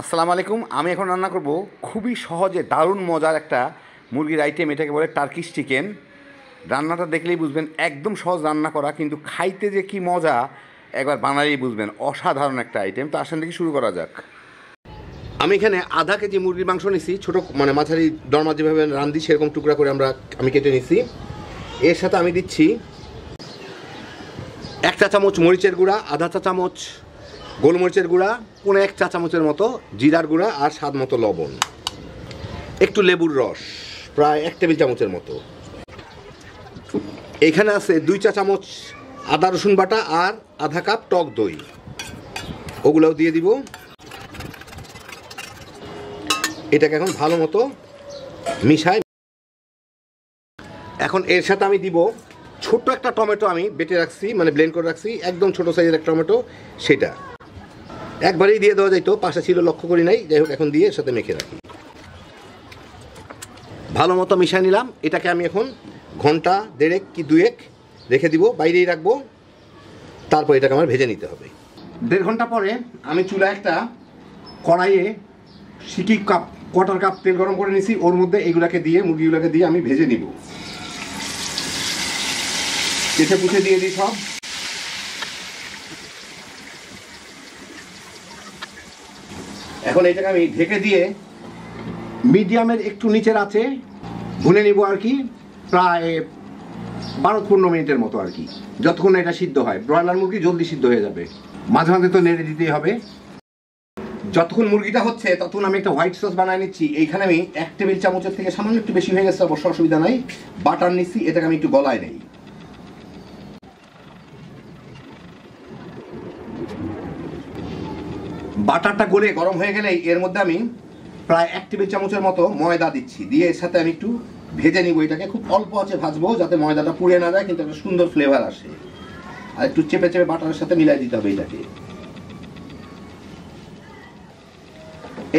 আসসালামু আলাইকুম। আমি এখন রান্না করব খুবই সহজে দারুণ মজার একটা মুরগির আইটেম, এটাকে বলে টার্কিশ চিকেন। রান্নাটা দেখলেই বুঝবেন একদম সহজ রান্না করা, কিন্তু খাইতে যে কি মজা একবার বানালেই বুঝবেন। অসাধারণ একটা আইটেম। তো আসেন দেখি শুরু করা যাক। আমি এখানে আধা কেজি মুরগির মাংস নিছি, ছোটো মানে মাঝারি দরমা যেভাবে রান্ধি সেরকম টুকরা করে আমি কেটে নিছি। এর সাথে আমি দিচ্ছি 1 চা চামচ মরিচের গুঁড়া, আধা চা চামচ গোলমরিচের গুঁড়া, 1 চা চামচের মতো জিরার গুঁড়া আর স্বাদ মতো লবণ, একটু লেবুর রস প্রায় 1 টেবিল চামচের মতো। এখানে আছে 2 চা চামচ আদা রসুন বাটা আর আধা কাপ টক দই, ওগুলোও দিয়ে দিব। এটাকে এখন ভালো মতো মিশাই। এখন এর সাথে আমি দিব ছোট্ট একটা টমেটো, আমি বেটে রাখছি মানে ব্লেন্ড করে রাখছি, একদম ছোট সাইজের একটা টমেটো, সেটা একবারেই দিয়ে দেওয়া যাইতো, পাশে ছিল লক্ষ্য করি নাই, যাই হোক এখন দিয়ে এর সাথে মেখে রাখি। ভালো মতো মিশিয়ে নিলাম। এটাকে আমি এখন ঘন্টা 1.5 কি 2 রেখে দিব, বাইরেই রাখবো। তারপর এটাকে আমার ভেজে নিতে হবে। 1.5 ঘন্টা পরে আমি চুলায় একটা কড়াইয়ে সিকি কাপ কোয়ার্টার কাপ তেল গরম করে নিছি, ওর মধ্যে এগুলাকে দিয়ে মুরগিগুলোকে দিয়ে আমি ভেজে নিব। কেটে পুষে দিয়ে দিই সব। এখন এটাকে আমি ঢেকে দিয়ে মিডিয়ামের একটু নিচের আছে ভুনে নিব আর কি, প্রায় 12-15 মিনিটের মতো আর কি, যতক্ষণ এটা সিদ্ধ হয়। ব্রয়লার মুরগি জলদি সিদ্ধ হয়ে যাবে, মাঝে মাঝে তো নেড়ে দিতেই হবে। যতক্ষণ মুরগিটা হচ্ছে ততক্ষণ আমি একটা হোয়াইট সস বানিয়ে নিচ্ছি। এইখানে আমি 1 টেবিল চামচের থেকে সামান্য একটু বেশি হয়ে গেছে, অবশ্য অসুবিধা নাই, বাটার নিচ্ছি। এটাকে আমি একটু গলায় নেই। বাটারটা গলে গরম হয়ে গেলেই এর মধ্যে আমি প্রায় 1 টেবিল চামচের মতো ময়দা দিচ্ছি, দিয়ে এর সাথে আমি একটু ভেজে নিব। এটাকে খুব অল্প আছে ভাজবো, যাতে ময়দাটা পুড়ে না যায়, কিন্তু একটা সুন্দর ফ্লেভার আসে। আর একটু চেপে চেপে বাটারের সাথে মিলাই দিতে হবে এটাকে।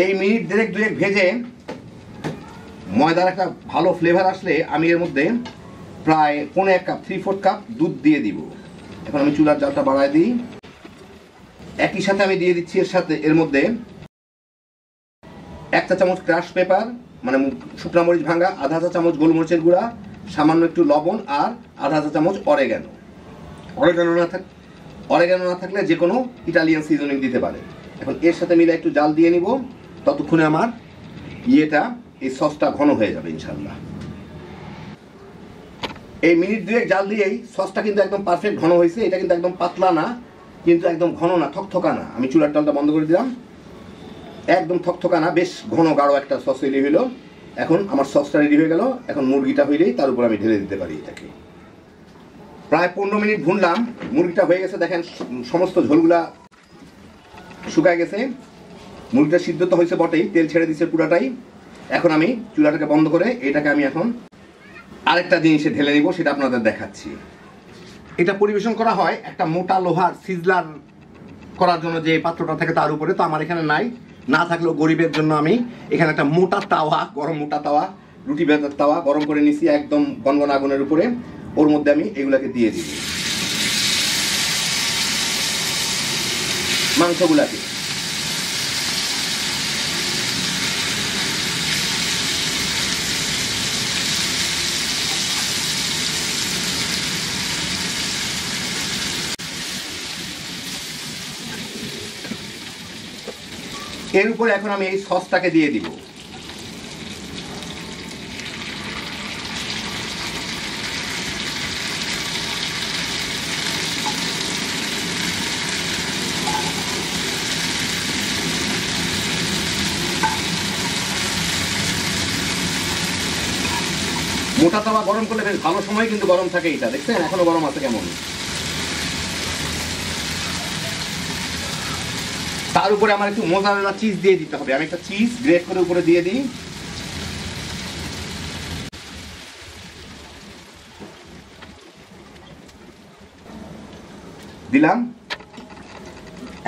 এই মিনিট 1.5 ভেজে ময়দার একটা ভালো ফ্লেভার আসলে আমি এর মধ্যে প্রায় 1/4 কাপ 3/4 কাপ দুধ দিয়ে দিব। এখন আমি চুলার জালটা বাড়ায় দিই। একই সাথে আমি দিয়ে দিচ্ছি এর মধ্যে 1 চা চামচ ক্রাশ পেপার মানে শুকনা মরিচ ভাঙা, আধা চা চামচ গোলমরিচের গুঁড়া, সামান্য একটু লবণ আর আধা চা চামচ অরেগানো। অরেগানো না থাকলে যে কোনো ইটালিয়ান সিজনিং দিতে পারে। এখন এর সাথে মিলে একটু জাল দিয়ে নিব, ততক্ষণে আমার এই সসটা ঘন হয়ে যাবে ইনশাল্লাহ। এই মিনিট 2 জাল দিয়েই সসটা কিন্তু একদম পারফেক্ট ঘন হয়েছে। এটা কিন্তু একদম পাতলা না, কিন্তু একদম ঘন না, থকথকা না। আমি চুলার ডালটা বন্ধ করে দিলাম। একদম থকথকা না, বেশ ঘন গাঢ় একটা সস রেডি হইলো। এখন আমার সসটা রেডি হয়ে গেল। এখন মুরগিটা হইলেই তার উপর আমি ঢেলে দিতে পারি এটাকে। প্রায় 15 মিনিট ভুনলাম, মুরগিটা হয়ে গেছে। দেখেন সমস্ত ঝোলগুলা শুকায় গেছে। মুরগিটা সিদ্ধ তো হয়েছে বটেই, তেল ছেড়ে দিচ্ছে পুরাটাই। এখন আমি চুলাটাকে বন্ধ করে এটাকে আমি এখন আরেকটা জিনিসে ঢেলে নিব, সেটা আপনাদের দেখাচ্ছি। এটা পরিবেশন করা হয় একটা মোটা লোহার সিজলার করার জন্য, যে পাত্রটা থাকে তার উপরে। তো আমার এখানে নাই, না থাকলেও গরিবের জন্য আমি এখানে একটা মোটা তাওয়া, গরম মোটা তাওয়া, রুটি বেলার তাওয়া গরম করে নিছি একদম গনগন আগুনের উপরে। ওর মধ্যে আমি এগুলাকে দিয়ে দিব মাংসগুলাকে। এর উপরে এখন আমি এই সসটাকে দিয়ে দিব। মোটা তাওয়া গরম করলে বেশ ভালো সময় কিন্তু গরম থাকে। এটা দেখছেন এখনো গরম আছে কেমন। তার উপরে আমার একটু মোজারেলা চিজ দিয়ে দিতে হবে। আমি একটা চিজ গ্রেট করে উপরে দিয়ে দিই। দিলাম।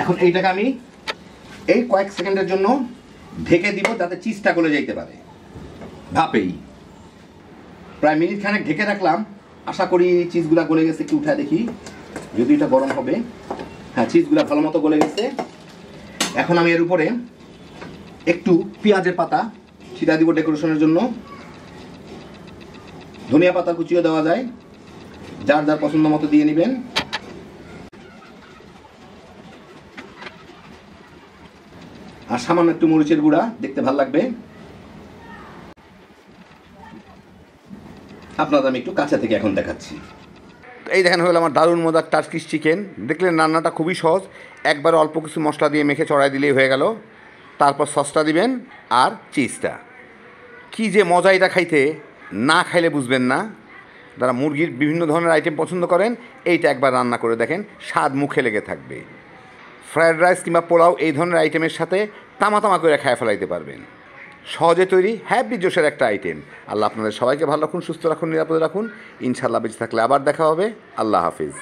এখন এইটাকে আমি এই কয়েক সেকেন্ডের জন্য ঢেকে দিব, যাতে চিজটা গলে যাইতে পারে ভাপেই। প্রায় মিনিট খানেক ঢেকে রাখলাম, আশা করি চিজগুলা গলে গেছে। একটু উঠায় দেখি যদি এটা গরম হবে। হ্যাঁ, চিজগুলা ভালো মতো গলে গেছে। এখন আমি এর উপরে একটু পেঁয়াজের পাতা ছিটা দিব ডেকোরেশনের জন্য। ধনিয়া পাতা কুচিও দেওয়া যায়, যার যার পছন্দ মতো দিয়ে নেবেন। আর সামান্য একটু মরিচের গুঁড়া, দেখতে ভালো লাগবে। আপনাদের আমি একটু কাছে থেকে এখন দেখাচ্ছি। এই দেখেন হলো আমার দারুণ মজার টার্কিশ চিকেন। দেখলেন রান্নাটা খুবই সহজ, একবার অল্প কিছু মশলা দিয়ে মেখে চড়াই দিলেই হয়ে গেল। তারপর সসটা দিবেন আর চিজটা। কি যে মজা এটা খাইতে, না খাইলে বুঝবেন না। যারা মুরগির বিভিন্ন ধরনের আইটেম পছন্দ করেন, এইটা একবার রান্না করে দেখেন, স্বাদ মুখে লেগে থাকবে। ফ্রায়েড রাইস কিংবা পোলাও এই ধরনের আইটেমের সাথে তামা তামা করে খায় ফেলাইতে পারবেন। সহজে তৈরি, হ্যাপি জোশের একটা আইটেম। আল্লাহ আপনাদের সবাইকে ভালো রাখুন, সুস্থ রাখুন, নিরাপদে রাখুন। ইনশাআল্লাহ বেঁচে থাকলে আবার দেখা হবে। আল্লাহ হাফিজ।